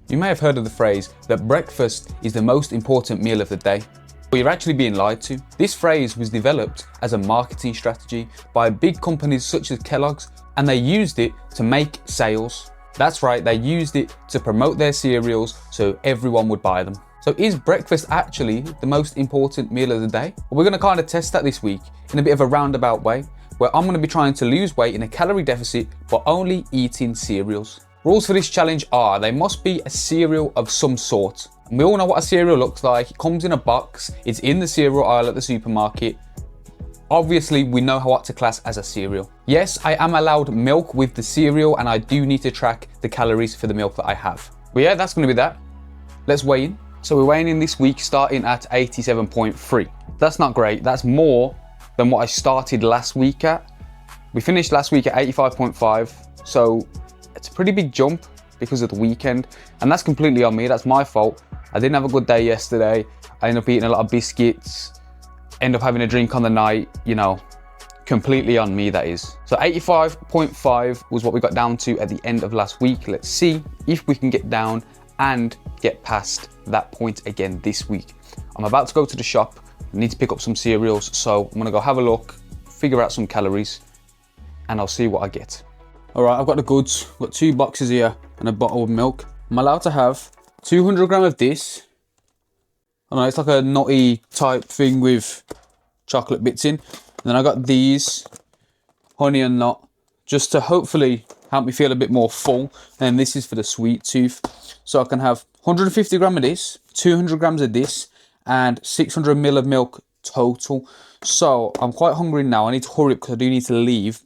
You may have heard of the phrase that breakfast is the most important meal of the day. But you're actually being lied to. This phrase was developed as a marketing strategy by big companies such as Kellogg's, and they used it to make sales. That's right, they used it to promote their cereals so everyone would buy them. So is breakfast actually the most important meal of the day? Well, we're going to kind of test that this week in a bit of a roundabout way, where I'm going to be trying to lose weight in a calorie deficit but only eating cereals. Rules for this challenge are they must be a cereal of some sort. And we all know what a cereal looks like. It comes in a box, it's in the cereal aisle at the supermarket. Obviously, we know what to class as a cereal. Yes, I am allowed milk with the cereal, and I do need to track the calories for the milk that I have. But yeah, that's going to be that. Let's weigh in. So we're weighing in this week starting at 87.3. That's not great. That's more than what I started last week at. We finished last week at 85.5. So it's a pretty big jump because of the weekend. And that's completely on me. That's my fault. I didn't have a good day yesterday. I ended up eating a lot of biscuits. End up having a drink on the night, you know, completely on me, that is. So 85.5 was what we got down to at the end of last week. Let's see if we can get down and get past that point again this week. I'm about to go to the shop. I need to pick up some cereals, so I'm gonna go have a look, figure out some calories, and I'll see what I get. All right, I've got the goods. I've got 2 boxes here and a bottle of milk. I'm allowed to have 200 grams of this. I know it's like a nutty type thing with chocolate bits in. And then I got these, honey and nut, just to hopefully help me feel a bit more full. And this is for the sweet tooth. So I can have 150 grams of this, 200 grams of this, and 600 ml of milk total. So I'm quite hungry now. I need to hurry up because I do need to leave.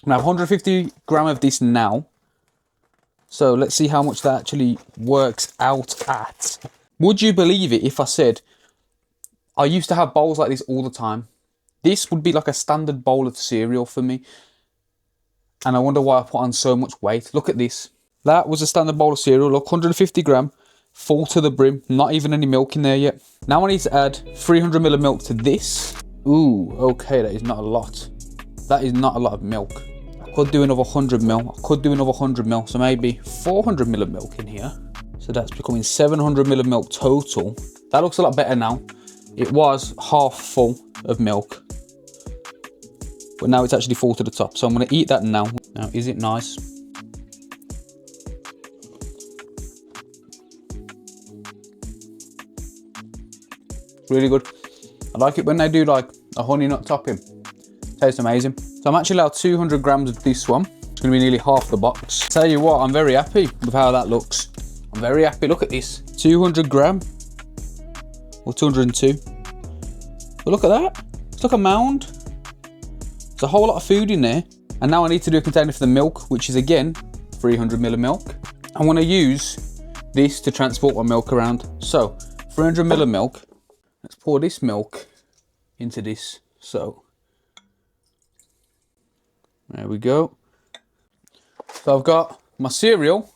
And I have 150 grams of this now. So let's see how much that actually works out at. Would you believe it if I said I used to have bowls like this all the time? This would be like a standard bowl of cereal for me. And I wonder why I put on so much weight. Look at this. That was a standard bowl of cereal. Look, 150 grams, full to the brim. Not even any milk in there yet. Now I need to add 300 ml of milk to this. Ooh, okay, that is not a lot. That is not a lot of milk. I could do another 100 ml. I could do another 100 ml. So maybe 400 ml of milk in here. So that's becoming 700 ml of milk total. That looks a lot better now. It was half full of milk, but now it's actually full to the top. So I'm going to eat that now. Now, is it nice? Really good. I like it when they do like a honey nut topping. Tastes amazing. So I'm actually allowed 200 grams of this one. It's going to be nearly half the box. Tell you what, I'm very happy with how that looks. I'm very happy. Look at this. 200 gram. Or 202. But look at that. It's like a mound. There's a whole lot of food in there. And now I need to do a container for the milk, which is again 300 ml of milk. I want to use this to transport my milk around. So 300 ml of milk. Let's pour this milk into this. So there we go. So I've got my cereal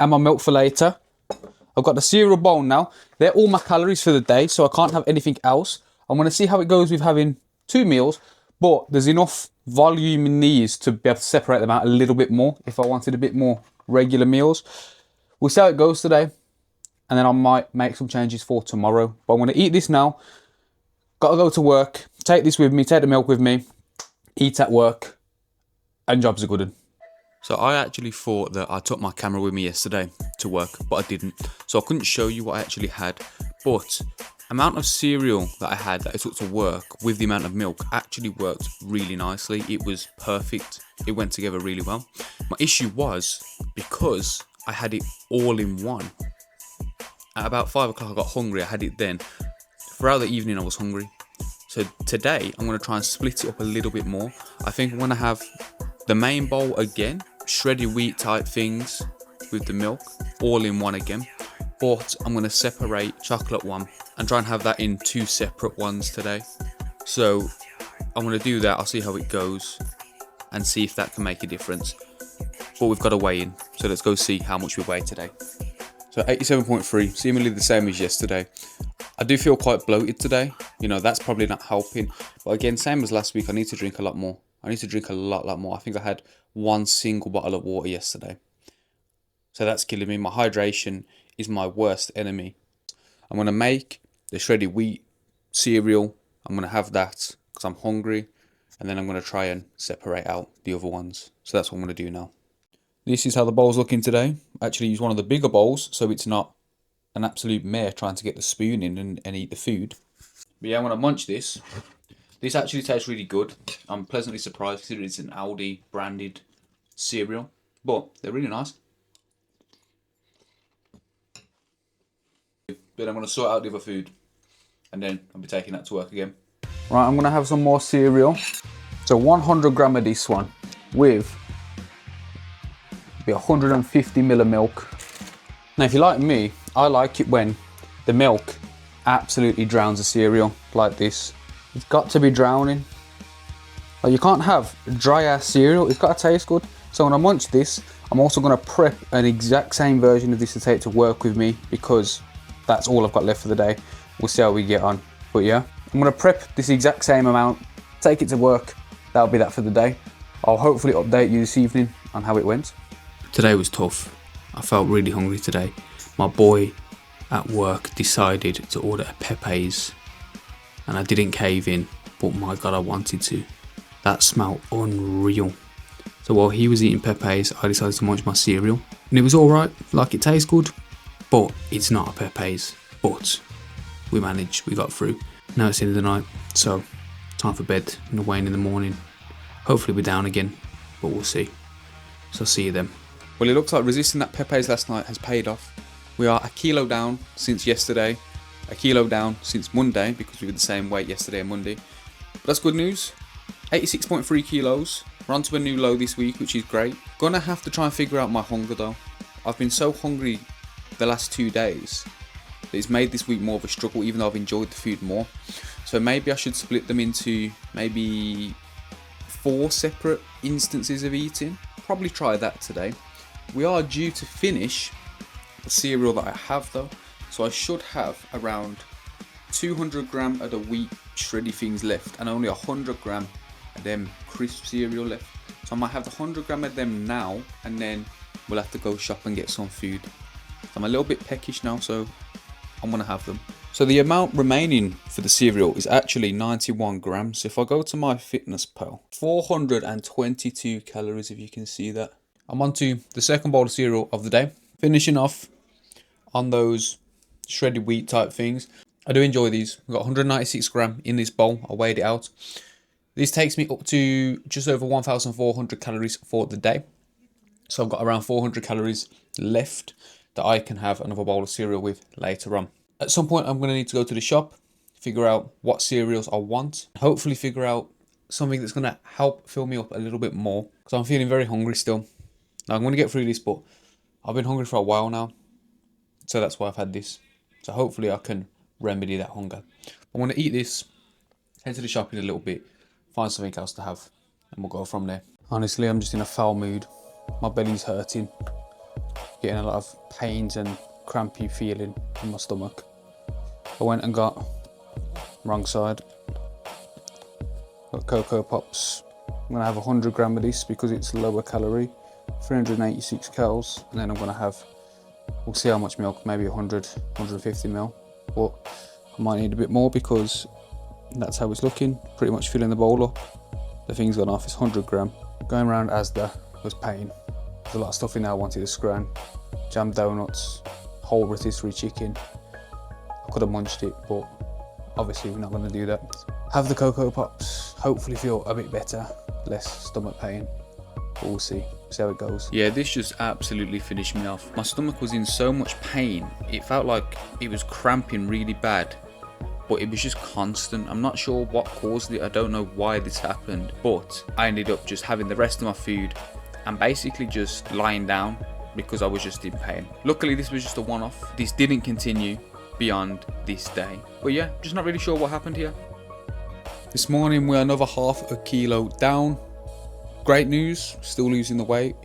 and my milk for later. I've got the cereal bowl now. They're all my calories for the day, so I can't have anything else. I'm going to see how it goes with having 2 meals, but there's enough volume in these to be able to separate them out a little bit more if I wanted a bit more regular meals. We'll see how it goes today, and then I might make some changes for tomorrow. But I'm going to eat this now. Got to go to work, take this with me, take the milk with me, eat at work, and job's a good one. So I actually thought that I took my camera with me yesterday to work, but I didn't. So I couldn't show you what I actually had. But amount of cereal that I had that I took to work with the amount of milk actually worked really nicely. It was perfect. It went together really well. My issue was because I had it all in one. At about 5 o'clock I got hungry. I had it then. Throughout the evening I was hungry. So today I'm going to try and split it up a little bit more. I think I'm going to have the main bowl again. Shredded wheat type things with the milk all in one again, but I'm going to separate chocolate one and try and have that in 2 separate ones today. So I'm going to do that. I'll see how it goes and see if that can make a difference, but we've got to weigh in, so let's go see how much we weigh today. So 87.3, seemingly the same as yesterday. I do feel quite bloated today, you know, that's probably not helping, but again, same as last week, I need to drink a lot more. I need to drink a lot more. I think I had 1 single bottle of water yesterday. So that's killing me. My hydration is my worst enemy. I'm going to make the shredded wheat cereal. I'm going to have that because I'm hungry. And then I'm going to try and separate out the other ones. So that's what I'm going to do now. This is how the bowl's looking today. I actually use one of the bigger bowls so it's not an absolute mare trying to get the spoon in and eat the food. But yeah, when I munch this actually tastes really good. I'm pleasantly surprised considering it's an Aldi branded cereal. But they're really nice. Then I'm going to sort out the other food and then I'll be taking that to work again. Right, I'm going to have some more cereal. So 100 gram of this one with 150 ml of milk. Now if you're like me, I like it when the milk absolutely drowns the cereal like this. It's got to be drowning. Like, you can't have dry ass cereal, it's got to taste good. So when I munch this, I'm also going to prep an exact same version of this to take to work with me because that's all I've got left for the day. We'll see how we get on. But yeah, I'm going to prep this exact same amount, take it to work. That'll be that for the day. I'll hopefully update you this evening on how it went. Today was tough. I felt really hungry today. My boy at work decided to order a Pepe's and I didn't cave in, but my God, I wanted to. That smelled unreal. So while he was eating Pepe's, I decided to munch my cereal. And it was alright, like it tastes good, but it's not a Pepe's. But we managed, we got through. Now it's the end of the night, so time for bed and away in the morning. Hopefully we're down again, but we'll see. So I'll see you then. Well, it looks like resisting that Pepe's last night has paid off. We are a kilo down since yesterday, a kilo down since Monday because we were the same weight yesterday and Monday. But that's good news. 86.3 kilos. We're on to a new low this week, which is great. Gonna have to try and figure out my hunger though. I've been so hungry the last 2 days that it's made this week more of a struggle, even though I've enjoyed the food more. So maybe I should split them into maybe 4 separate instances of eating. Probably try that today. We are due to finish the cereal that I have though, so I should have around 200 gram of the wheat shreddy things left and only 100 gram of them crisp cereal left. So I might have the 100 gram of them now and then we'll have to go shop and get some food. So I'm a little bit peckish now, so I'm gonna have them. So the amount remaining for the cereal is actually 91 grams. So if I go to my fitness pal, 422 calories if you can see that. I'm on to the second bowl of cereal of the day. Finishing off on those shredded wheat type things. I do enjoy these. We've got 196 gram in this bowl. I weighed it out. This takes me up to just over 1,400 calories for the day. So I've got around 400 calories left that I can have another bowl of cereal with later on. At some point I'm going to need to go to the shop, figure out what cereals I want, hopefully figure out something that's going to help fill me up a little bit more because I'm feeling very hungry still. Now I'm going to get through this, but I've been hungry for a while now, so that's why I've had this. So hopefully I can remedy that hunger. I'm going to eat this, head to the shop in a little bit, find something else to have, and we'll go from there. Honestly, I'm just in a foul mood. My belly's hurting, getting a lot of pains and crampy feeling in my stomach. I went and got wrong side. Got Cocoa Pops. I'm gonna have 100 gram of this because it's lower calorie, 386 calories, and then I'm gonna have, we'll see how much milk, maybe 100, 150 ml, but I might need a bit more because that's how it's looking. Pretty much filling the bowl up. The thing's gone off, it's 100 gram. Going around Asda was pain. There's a lot of stuff in there I wanted to scran. Jam donuts, whole rotisserie chicken. I could have munched it, but obviously we're not going to do that. Have the Cocoa Pops, hopefully feel a bit better, less stomach pain, but we'll see how it goes. Yeah, this just absolutely finished me off. My stomach was in so much pain, it felt like it was cramping really bad, but it was just constant. I'm not sure what caused it, I don't know why this happened, but I ended up just having the rest of my food and basically just lying down because I was just in pain. Luckily this was just a one-off. This didn't continue beyond this day, but yeah, just not really sure what happened here. This morning we're another half a kilo down. Great news, still losing the weight.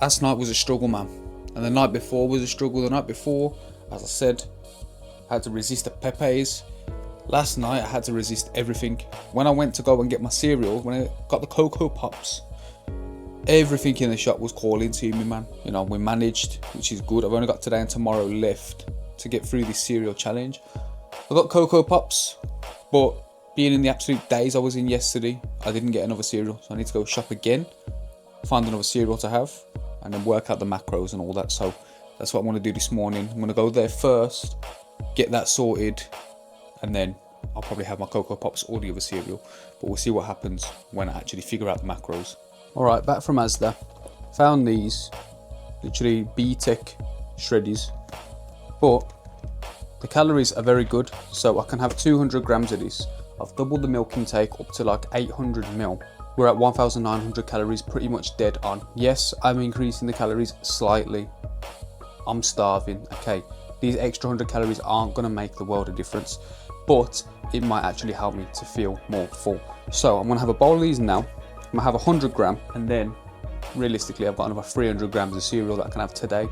Last night was a struggle, man, and the night before was a struggle. The night before, as I said, I had to resist the Pepe's. Last night I had to resist everything. When I went to go and get my cereal, when I got the Cocoa Pops, everything in the shop was calling to me, man. You know, we managed, which is good. I've only got today and tomorrow left to get through this cereal challenge. I got Cocoa Pops, but being in the absolute daze I was in yesterday, I didn't get another cereal, so I need to go shop again, find another cereal to have, and then work out the macros and all that. So that's what I want to do this morning. I'm going to go there first, get that sorted, and then I'll probably have my Cocoa Pops or the other cereal, but we'll see what happens when I actually figure out the macros. Alright, back from Asda. Found these, literally B-Tech shreddies, but the calories are very good, so I can have 200 grams of this. I've doubled the milk intake up to like 800 ml. We're at 1,900 calories, pretty much dead on. Yes, I'm increasing the calories slightly. I'm starving, okay. These extra 100 calories aren't gonna make the world a difference, but it might actually help me to feel more full. So I'm gonna have a bowl of these now. I'm gonna have 100 gram, and then realistically I've got another 300 grams of cereal that I can have today.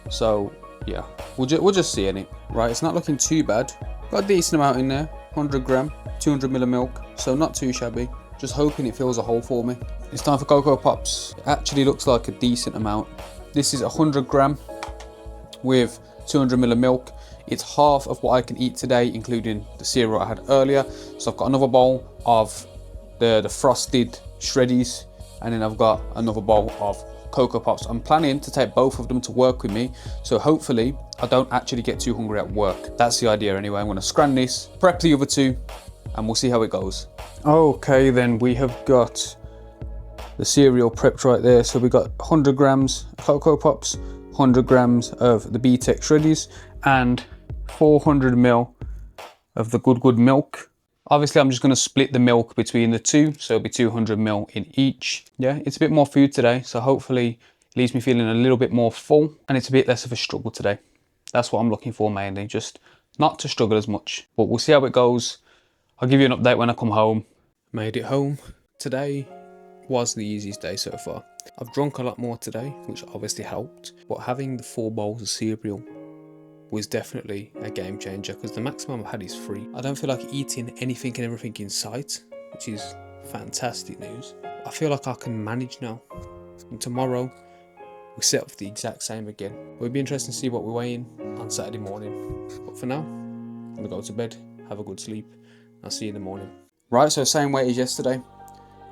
So yeah, we'll just see in it. Right, it's not looking too bad. Got a decent amount in there, 100 gram, 200 ml of milk, so not too shabby. Just hoping it fills a hole for me. It's time for Cocoa Pops. It actually looks like a decent amount. This is 100 gram with 200 ml of milk. It's half of what I can eat today, including the cereal I had earlier. So I've got another bowl of the frosted shreddies, and then I've got another bowl of Cocoa Pops. I'm planning to take both of them to work with me, so hopefully I don't actually get too hungry at work. That's the idea anyway. I'm going to scran this, prep the other two, and we'll see how it goes. Okay, then we have got the cereal prepped right there. So we got 100 grams Cocoa Pops, 100 grams of the B-Tech shreddies, and 400 ml of the Good milk. Obviously, I'm just going to split the milk between the two, so it'll be 200 ml in each. Yeah, it's a bit more food today, so hopefully it leaves me feeling a little bit more full, and it's a bit less of a struggle today. That's what I'm looking for mainly, just not to struggle as much. But we'll see how it goes. I'll give you an update when I come home. Made it home. Today was the easiest day so far. I've drunk a lot more today, which obviously helped, but having the 4 bowls of cereal was definitely a game changer, because the maximum I've had is 3. I don't feel like eating anything and everything in sight, which is fantastic news. I feel like I can manage now. And tomorrow we set up the exact same again. It'll be interesting to see what we weigh in on Saturday morning. But for now, I'm gonna go to bed, have a good sleep. I'll see you in the morning. Right, so same weight as yesterday.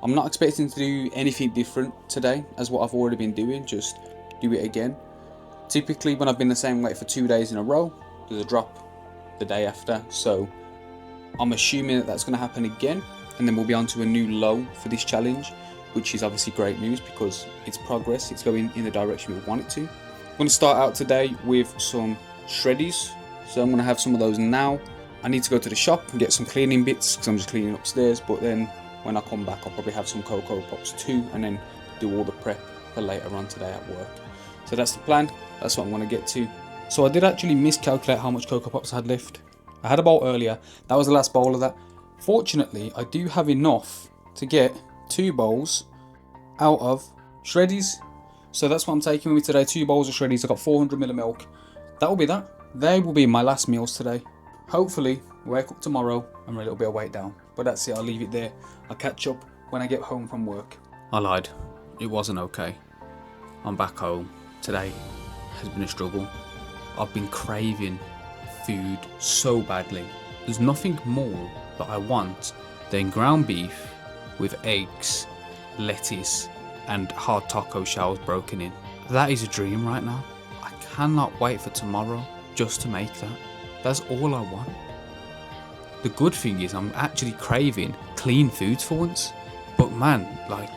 I'm not expecting to do anything different today as what I've already been doing, just do it again. Typically, when I've been the same weight for 2 days in a row, there's a drop the day after. So I'm assuming that that's going to happen again, and then we'll be on to a new low for this challenge, which is obviously great news because it's progress. It's going in the direction we want it to. I'm going to start out today with some shreddies. So I'm going to have some of those now. I need to go to the shop and get some cleaning bits because I'm just cleaning upstairs. But then when I come back, I'll probably have some Cocoa Pops too, and then do all the prep for later on today at work. So that's the plan. That's what I'm going to get to. So I did actually miscalculate how much Cocoa Pops I had left. I had a bowl earlier. That was the last bowl of that. Fortunately, I do have enough to get 2 bowls out of shreddies. So that's what I'm taking with me today. 2 bowls of shreddies. I got 400 ml of milk. That will be that. They will be my last meals today. Hopefully, wake up tomorrow and a little bit of weight down. But that's it. I'll leave it there. I'll catch up when I get home from work. I lied. It wasn't okay. I'm back home. Today has been a struggle. I've been craving food so badly. There's nothing more that I want than ground beef with eggs, lettuce, and hard taco shells broken in. That is a dream right now. I cannot wait for tomorrow just to make that. That's all I want. The good thing is I'm actually craving clean foods for once. But man, like,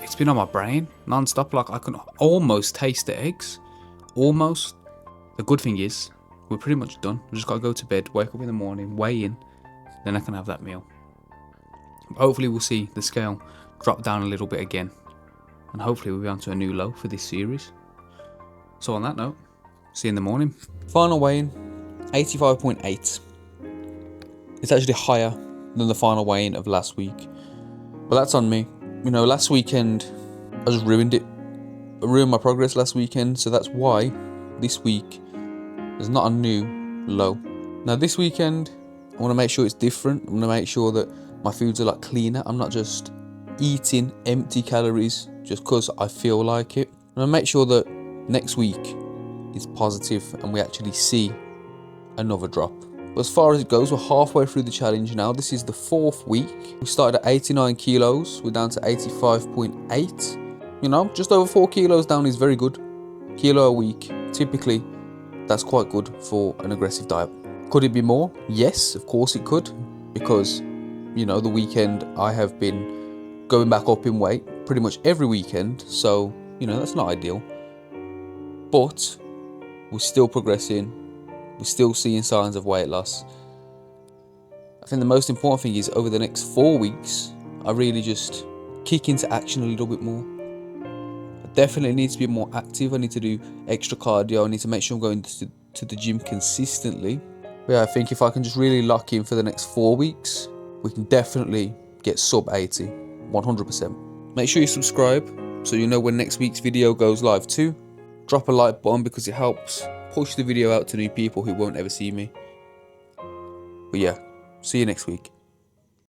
it's been on my brain non-stop. Like, I can almost taste the eggs. Almost. The good thing is we're pretty much done. We just got to go to bed, wake up in the morning, weigh in, then I can have that meal. Hopefully we'll see the scale drop down a little bit again, and hopefully we'll be on to a new low for this series. So on that note, see you in the morning. Final weigh-in, 85.8. It's actually higher than the final weigh-in of last week, but that's on me. You know, last weekend I just ruined it. I ruined my progress last weekend, so that's why this week there's not a new low. Now this weekend I want to make sure it's different. I want to make sure that my foods are like cleaner. I'm not just eating empty calories just because I feel like it. And I make sure that next week is positive and we actually see another drop. But as far as it goes, we're halfway through the challenge now. This is the 4th week. We started at 89 kilos. We're down to 85.8. You know, just over 4 kilos down is very good. Kilo a week, typically, that's quite good for an aggressive diet. Could it be more? Yes, of course it could. Because, you know, the weekend I have been going back up in weight pretty much every weekend. So, you know, that's not ideal. But we're still progressing. We're still seeing signs of weight loss. I think the most important thing is over the next 4 weeks, I really just kick into action a little bit more. I definitely need to be more active. I need to do extra cardio. I need to make sure I'm going to the gym consistently. But yeah, I think if I can just really lock in for the next 4 weeks, we can definitely get sub 80, 100%. Make sure you subscribe so you know when next week's video goes live too. Drop a like button because it helps push the video out to new people who won't ever see me. But yeah, see you next week.